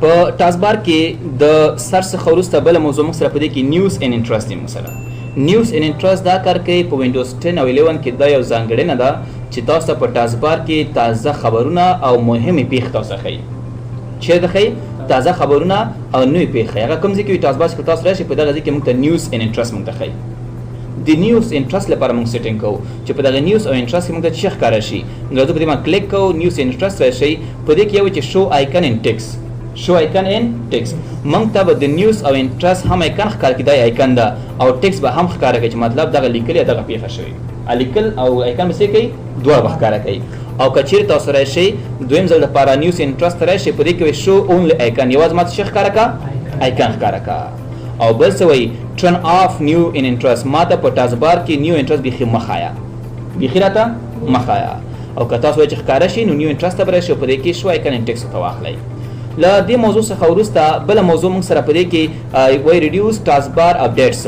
په ټاسکبار کې د سر څخه وروسته بله موضوع موږ سره په دې کې نیوز اینډ انټرست دی. موږ سره نیوز اینډ انټرست دا کار کوي په وینډوز 10 او 11 کې دا یو ځانګړنه ده چې تاسو ته په ټاسکبار کې تازه خبرونه او مهمې پیښې تاسو ښیي. چیرته ښیي؟ تازه خبرونه او نوې پیښې. هغه کوم ځای کې وي ټاسکبار کې تاسو راشئ په دغه ځای کې موږ ته نیوز اینډ انټرست موږ ته ښیي. د نیوز انټرست لپاره موږ سیټینګ کوو چې په دغه نیوز او انټرست کې موږ ته څه ښکاره شي. موږ په دې باندې کلیک کوو، نیوز انټرست راشي، په دې کې یو چې شو آیکن ان ټیکس، شو آیکن ان ټیکس. موږ ته به د نیوز او انټرست هم آیکن ښکار کړي، دا آیکن ده، او ټیکس به هم ښکاره کوي چې مطلب دغه لیکل یا دغه پیښه شوې. لیکل او آیکن به څه کوي؟ دواړه به ښکاره کوي. او که چیرې تاسو راشئ دویم ځل لپاره نیوز انټرست راشئ، په دې کې شو اونلی آیکن، یوازې ماته څه ښکاره کا؟ آیکن ښکاره کا. او بل څه وایي turn off new in interest. ما ته په ټاسکبار کې نیو انټرست بیخي مخایا، بیخي راته مخایا. او که تاسو وایئ چې ښکاره شي نو نیو انټرست ته به راشئ، په دې کې شو آیکن ان ټیکس ته واخلئ. له دې موضوع څخه وروسته بله موضوع موږ سره په دې کې وایي ریډیوس ټاسکبار اپډیټس.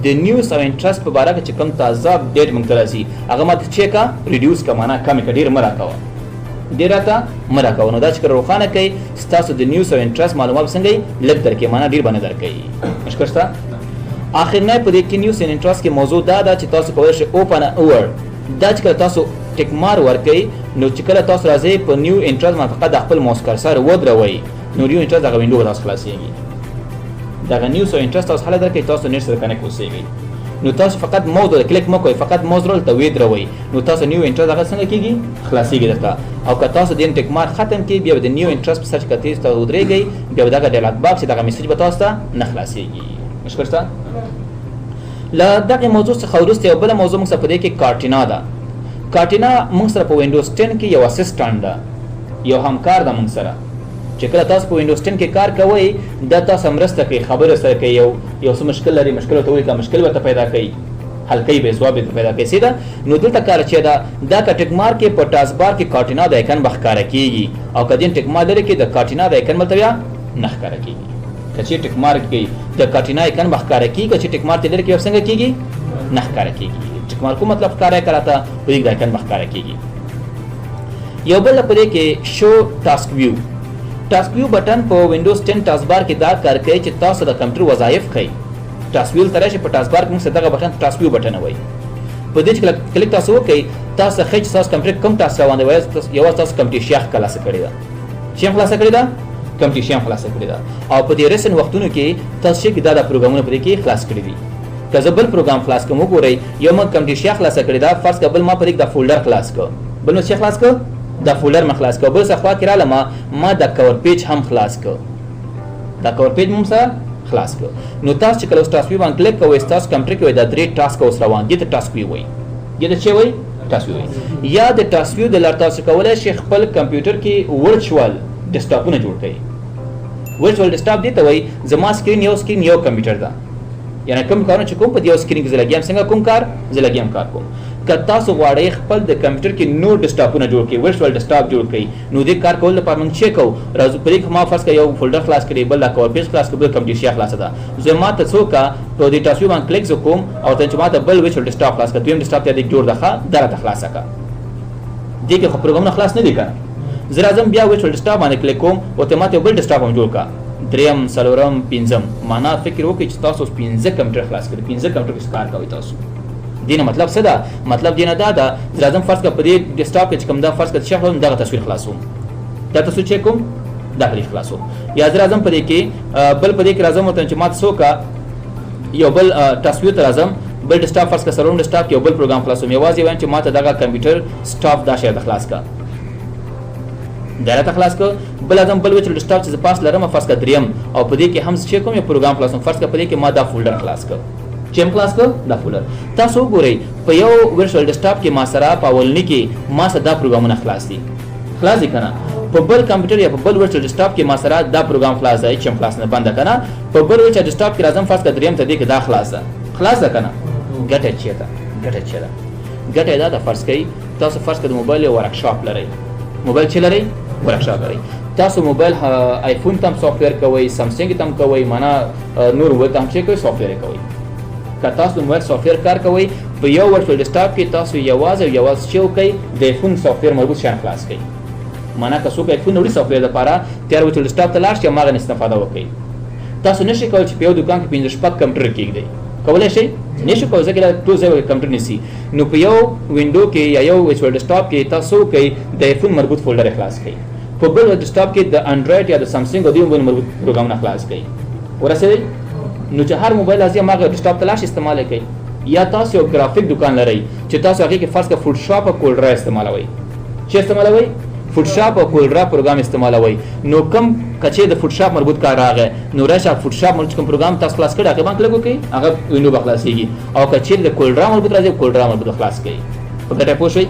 د نیوز او انټرست په باره کې چې کوم تازه اپډیټ موږ ته راځي هغه ماته چې کا ریډیوس کا معنا کمې کا، ډېر مه راکوه، ډېر راته مه راکوه. نو دا چې روښانه کوي ستاسو د نیوز او انټرست معلومات څنګه لږ درکوي، معنا ډېر به نه درکوي. مشکل شته؟ آخرنی په دې کې نیوز اینډ انټرست کې موضوع دا ده چې تاسو کولی شئ اوپن اور. دا چې کله تاسو ټیک مار ورکوئ نو چې کله تاسو راځئ په نیو انټرست باندې فقط د خپل ماوس کرسر ودروئ نو نیو انټرست دغه وینډو به تاسو خلاصېږي. دغه نیوز او انټرست تاسو حاله درکوي، تاسو نیټ سره کنیکټ اوسېږئ. نو تاسو فقط موز کلیک مه کوئ، فقط موز رول ته ودروئ نو تاسو نیو انټرست هغه څنګه کېږي؟ خلاصېږي درته. او که تاسو د ټیک مار ختم کړئ بیا به د نیو انټرست په سرچ کې تاسو ودرېږئ، بیا به دغه ډایلاګ باکس دغه میسج به تاسو ته نه خلاصېږي. مشکل شته؟ له دغه موضوع څخه وروسته یو بله موضوع موږ سره په دې کې کارټینا ده. کارټینا موږ سره په وینډوز 10 کې یو اسسټنټ ده، یو همکار ده موږ سره. چې کله تاسو په وینډوز 10 کې کار کوئ دا تاسو مرسته کوي، خبره سره کوي، یو څه مشکل لري مشکل ورته ولیکه، مشکل ورته پیدا کوي، حل کوي، به ځواب یې پیدا کوي. سیده نو دلته کار چې دا که ټیک مار کې په ټاسکبار کې کارټینا د آیکن به ښکاره کېږي، او که دې ټیک مار لري کې د کارټینا د آیکن بلته بیا نه ښکاره کېږي. که چې ټیک مار کې د کارټینا آیکن به ښکاره کېږي، که چې ټیک مار ته لري کې به څنګه کېږي؟ نه ښکاره کېږي. ټیک مار کو مطلب ښکاره کراته په دې د آیکن به ښکاره کېږي. یو بل په دې کې شو ټاسک ویو. ټاسک ویو بټن په وینډوز 10 ټاسکبار کې دا کار کوي چې تاسو د کمپیوټر وظایف ښیي. ټاسک ویو ته راشئ، په ټاسکبار کې موږ سره دغه بټن ټاسک ویو بټن وایي. په دې چې کلیک تاسو وکړئ تاسو ښیي چې تاسو کمپیوټر کوم ټاسک روان دی، یوازې تاسو کمپیوټر شیخ خلاصه کړې ده. شیخ خلاصه کړې ده، کمپیوټر شیخ خلاصه کړې ده. او په دې رسن وختونو کې تاسو چې دا د پروګرامونو په دې کې خلاص کړی دي. که زه بل پروګرام خلاص کوم وګورئ، یو ما کمپیوټر شیخ خلاصه کړې ده، فرض کړه بل ما په دې د فولډر خلاص کړ، بل نو شیخ خلاص کړ، دا فولډر ما خلاص کړ، بل څه خوا کې رااله ما د کور پیج هم خلاص کړ، دا کور پیج مو سره خلاص کړ. نو تاسو چې کله ټاسک ویو باندې کلیک کوئ تاسو کمپیوټر کې دا درې ټاسک اوس روان دي، ته ټاسک ویو وایي. یا د څه وایي؟ ټاسک ویو وایي. یا د ټاسک ویو د لارې تاسو کولی شئ خپل کمپیوټر کې ورچوال ډیسکټاپونه جوړ کړئ. ورچوال ډیسکټاپ دې ته وایي زما سکرین یو کمپیوټر ده، یعنی کوم کارونه چې کوم په دې یو سکرین کې زه لګیا یم، څنګه کوم کار زه لګیا یم کار کوم. که تاسو غواړئ خپل د کمپیوټر کې نور ډیسکټاپونه جوړ کړئ، ورچوال ډیسکټاپ جوړ کړئ، نو دې کار کول لپاره موږ څه کوو؟ راځو په دې کې ما فرض کړئ یو فولډر خلاص کړئ، بل دا کور پیج خلاص کړئ، بل کمپیوټر شیخ خلاصه ده. زه ما ته څوک په دې ټاسک باندې کلیک وکوم او ته چې ما ته بل ورچوال ډیسکټاپ خلاص کړ، دویم ډیسکټاپ ته دې جوړ ده دا راته خلاصه کړه. دې کې خو پروګرامونه خلاص نه دي کنه. زه راځم بیا ورچوال ډیسکټاپ باندې کلیک کوم او ته ما ته بل ډیسکټاپ هم جوړ کړه، دریم، څلورم، پنځم. معنا فکر وکړئ چې تاسو 15 کمپیوټر خلاص کړئ، 15 کمپیوټر کې کار کوئ تاسو. دینه مطلب څه ده؟ مطلب دینه دا ده راځم فرض کړه په دې ډیسکټاپ کې چې کوم دا فرض کړه چې خپل دغه تصویر خلاصوم، دا تصویر چیک کوم، دا پرې خلاصوم. یا راځم په دې کې بل په دې کې راځم ورته چې ما څوک یو بل تصویر ته راځم، بل ډیسکټاپ فرض کړه سلوم ډیسکټاپ کې یو بل پروګرام خلاصوم، یوازې وایم چې ما ته دغه کمپیوټر سټاپ دا شی خلاص کړه، دایره خلاص کړ. بل اعظم بل وچ ډیسکټاپ چې پاس لرم فرض کړه دریم، او په دې کې هم څه کوم یو پروګرام خلاصوم، فرض کړه په دې کې ما دا فولډر خلاص کړ، چیم خلاص کړ دا فولډر. تاسو وګورئ په یو ورچوال ډیسکټاپ کې ما سره په اولنی کې ما سره دا پروګرامونه خلاص دي کنه. په بل کمپیوټر یا په بل ورچوال ډیسکټاپ کې ما سره دا پروګرام خلاص دی، چیم خلاص نه بند کنه. په بل ورچوال ډیسکټاپ کې راځم فرض کړه دریم ته دې کې دا خلاص ده کنه. ګټه چیرته ګټه دا د فرض کړئ تاسو فرض کړئ د موبایل یو ورکشاپ لرئ، موبایل چې لرئ ورکشاپ لرئ، تاسو موبایل آیفون تم سافټویر کوئ، سامسنګ تم کوئ، معنا نور وې تم چې کوئ سافټویر کوئ. که تاسو موبایل سافټویر کار کوئ په یو ورچوال ډیسکټاپ کې تاسو یوازې چې کوئ د آیفون سافټویر مربوط شیان خلاص کړئ، معنا که څوک ایفون وړي سافټویر لپاره تیار وي چې ډیسکټاپ ته لاړ شي هماغه نه استفاده وکړي. تاسو نشئ کولی چې په یو دوکان کې 15 شپږ کمپیوټر کېږدئ، کولی شئ؟ نشئ کولی، ځکه دا ټول ځای کمپیوټر نیسي. نو په یو وینډو کې یا یو ورچوال ډیسکټاپ کې تاسو کوئ د ایفون مربوط فولډر خلاص کړئ، په بل ډیسکټاپ کې د انډرایډ یا د سامسنګ او د مربوط پروګرامونه خلاص کړئ. ورسېدئ؟ نو چې هر موبایل لازم هغه ډیسکټاپ ته لاړ شي استعمال کوي. یا تاسو یو ګرافیک دکان لرئ چې تاسو هغې کې فرض کړه فوټوشاپ او کولډرا استعمالوئ. چې استعمالوئ فوټوشاپ او کولډرا پروګرام استعمالوئ. نو کم کچې د فوټوشاپ مربوط کار راغی نو راشه فوټوشاپ مربوط کوم پروګرام تاسو خلاص کړئ هغې باندې کلیک وکړئ، هغه وینډو به خلاصېږي. او که چیرې د کولډرا مربوط راځي کولډرا مربوط خلاص کړئ. په ګټه پوه شئ؟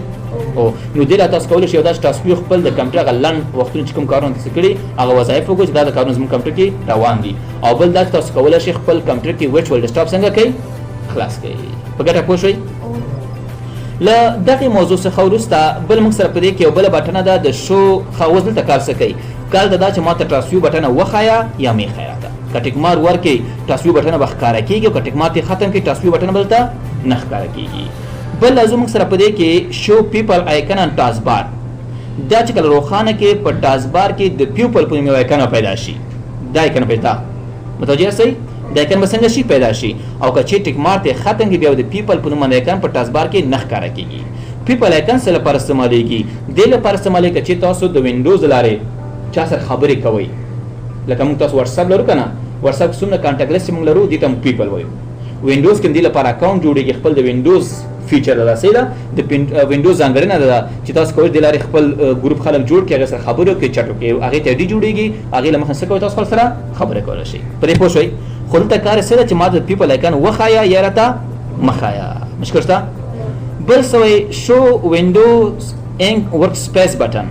نو دې لا تاسو کولی شئ یو داسې تاسو خپل د کمپیوټر هغه لنډ وختونه چې کوم کارونه تاسو کړي هغه وظایف وکړو چې دا د کارونه زموږ کمپیوټر کې روان دي. او بل دا چې تاسو کولی شئ خپل کمپیوټر کې ورچوال ډیسکټاپ څنګه کوئ خلاص کړئ. په ګټه پوه شئ؟ له دغې موضوع څخه وروسته بل موږ سره په دې کې یو بله بټنه ده د شو اوس دلته کار څه کوي؟ کار د دا چې ما ته ټرانسفیو بټنه وښایه یا مې ښایه راته. که ټیک مار ورکړئ ټرانسفیو بټنه به ښکاره کېږي او که ټیک مار یې ختم کړئ ټرانسفیو بټنه به دلته نه ښکاره کېږي. بل لازم موږ سره په دې کې شو پیپل آیکن ان ټاسکبار دا چې کله روښانه کې په ټاسکبار کې د پیپل په نوم یو آیکن پیدا شي. دا آیکن پیدا متوجه یاستئ؟ دا آیکن به څنګه شي پیدا شي او که چې ټیک مار ته ختم کړي بیا د پیپل په نوم باندې آیکن په ټاسکبار کې نه ښکاره کېږي. پیپل آیکن څه لپاره استعمالیږي؟ دې لپاره استعمالیږي چې تاسو د وینډوز لارې چا سره خبرې کوئ. لکه موږ تاسو واتساپ لرو که نه، واتساپ څومره کانټاکټ لیست چې موږ لرو دې ته موږ پیپل وایو. وینډوز کې دې لپاره اکاونټ جوړېږي، خپل د وینډوز فیچر ده صحیح ده، د وینډوز ځانګړنه ده چې تاسو کولی دې لارې خپل ګروپ خلک جوړ کړئ، هغې سره خبرې وکړئ، چټ وکړئ، هغې ته آی ډي جوړېږي، هغې له مخې څه کوئ تاسو خپل سره خبرې کولی شئ. په دې پوه شئ؟ خو دلته کار یې څه ده چې ما د پیپل آیکن وښایه یا راته مه ښایه. مشکل شته؟ بل څه وایي شو وینډوز انک ورک سپیس بټن.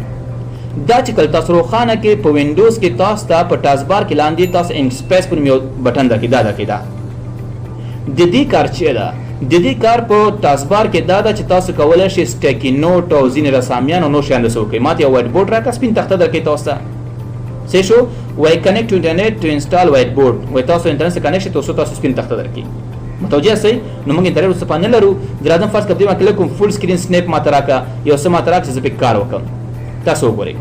دا چې کله تاسو روښانه کې په وینډوز کې تاسو ته په ټاسکبار کې لاندې تاسو انک سپیس په نوم یو بټن ده کې دا ده کې دا د دې کار چې ده د دې کار په ټاسکبار کې دا ده چې تاسو کولی شئ سټیکي نوټ او ځینې رسامیان او نور شیان داسې وکړئ. ما ته یو وایټ بورډ راکړه سپین تخته درکوي تاسو ته څه شو وایي کنیکټ ټو انټرنیټ ټو انسټال وایټ بورډ وایي تاسو انټرنیټ سره کنیکټ شئ تر څو تاسو سپین تخته درکړي. متوجه یاستئ؟ نو موږ انټرنیټ ورڅخه نه لرو د راځم فرض کړه په دې باندې کلیک کوم فول سکرین سنیپ ما ته راکړه یو څه ما ته راکړه چې زه پکې کار وکړم. تاسو وګورئ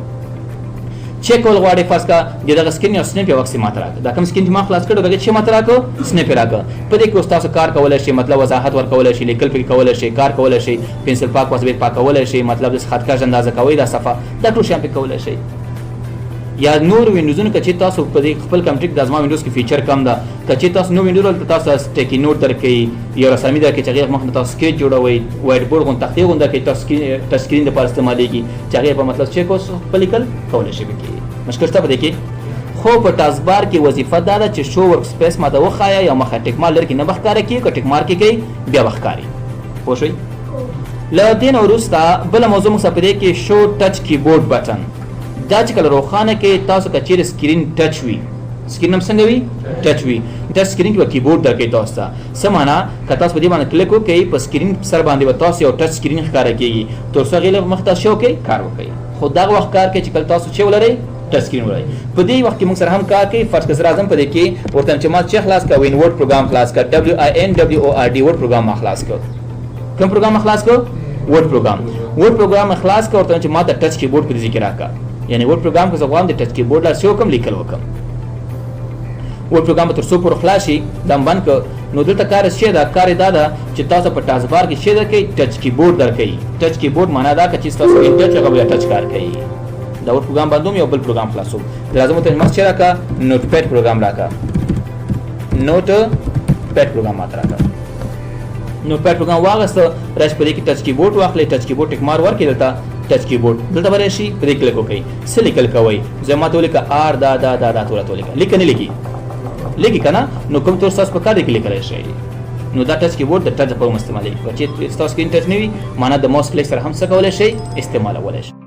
چیک کول غواړئ فرض کړه د دغه سکرین یو سنیپ یو وخت ما ته راکړه دا کوم سکرین چې ما خلاص کړی دغه چې ما ته راکړه سنیپ یې راکړه. په دې کې اوس تاسو کار کولی شئ، مطلب وضاحت ورکولی شئ، لیکل پکې کولی شئ، کار کولی شئ، پنسل پاک واسبیټ پاکولی شئ، مطلب د خطکش اندازه کوئ دا صفحه دا ټول شیان پکې کولی شئ. یا نور وینډوزونه که چې تاسو په دې خپل کمپیوټر د ازما وینډوز کې فیچر کم ده که چې تاسو نو وینډوز ولته تاسو سټیکي نوټ درکوي یو رسامي درکوي چې هغې مخکې تاسو سکیچ جوړوئ، وایټ بورډ غوندې تختې غوندې درکوي تاسو ټچ سکرین دپاره استعمالېږي چې هغې په مطلب چیک اوس خپل لیکل کولی شئ پکې. مشکل شته په دې کې؟ خو په ټاسکبار کې وظیفه دا ده چې شو ورک سپیس ماته وښایه یا مخه ټیک مار لرې کې نه به ښکاره کړي که ټیک مار کې کوي بیا به ښکاري. پوه شئ؟ له دې نه وروسته بله موضوع موږ سره په دې کې شو ټچ کیبورډ بټن. دا چې کله روښانه کې تاسو که چیرې سکرین ټچ وي سکرین هم څنګه وي ټچ وي ټچ سکرین کې به کیبورډ درکوي تاسو ته څه معنا که تاسو په دې باندې کلیک وکړئ په سکرین سر باندې به تاسو یو ټچ سکرین ښکاره کېږي تر څو هغې مخې ته شو کوئ کار وکړئ. خو دغه وخت کار کوي چې کله تاسو چې ولرئ ټچ سکرین ولرئ. په دې وخت کې موږ سره هم کار کوي. فرض کړه زه راځم په دې کې ورته چې ما چې خلاص کړه وین ورډ پروګرام خلاص کړه WINWORD ورډ پروګرام ما خلاص کړ. کوم پروګرام ما خلاص کړ؟ ورډ پروګرام. ورډ پروګرام خلاص کړ ورته چې ما ته ټچ کیبورډ په ذکر راکړه یعنی ورډ پروګرام که زه غواړم د ټچ کیبورډ لاره څه وکړم لیکل وکړم. ورډ پروګرام به تر څو پورې خلاص شي دا هم بند کړ. نو دلته کار څه ده؟ کار یې دا ده چې تاسو په ټاسکبار کې څه درکوئ ټچ کیبورډ درکوئ. ټچ کیبورډ معنا دا که چې تاسو انټچ هغه بیا ټچ کار کوي. دا ورډ پروګرام بندوم یو بل پروګرام خلاصوم. لازم ورته ما څه راکړه نوټ پیډ پروګرام راکړه. نوټ پیډ پروګرام ماته راکړه. نوټ پیډ پروګرام واغسته راځي په دې کې ټچ کیبورډ واخلئ ټچ کیبورډ ټیک مار ورکړئ دلته ټچ کیبورډ دلته به راشي په دې کلیک وکړئ څه لیکل کوئ زه ما ته ولیکه آر دا دا دا دا ټوله ولیکه لیکه نه لیکي لیکي که نه نو کوم تور ستاسو په کار دی کې لیکلی شئ. نو دا ټچ کیبورډ د ټچ لپاره هم استعمالېږي که چېرې ستاسو سکرین ټچ نه وي معنا د ماوس کلیک سره هم څه کولی شئ استعمالولی شئ.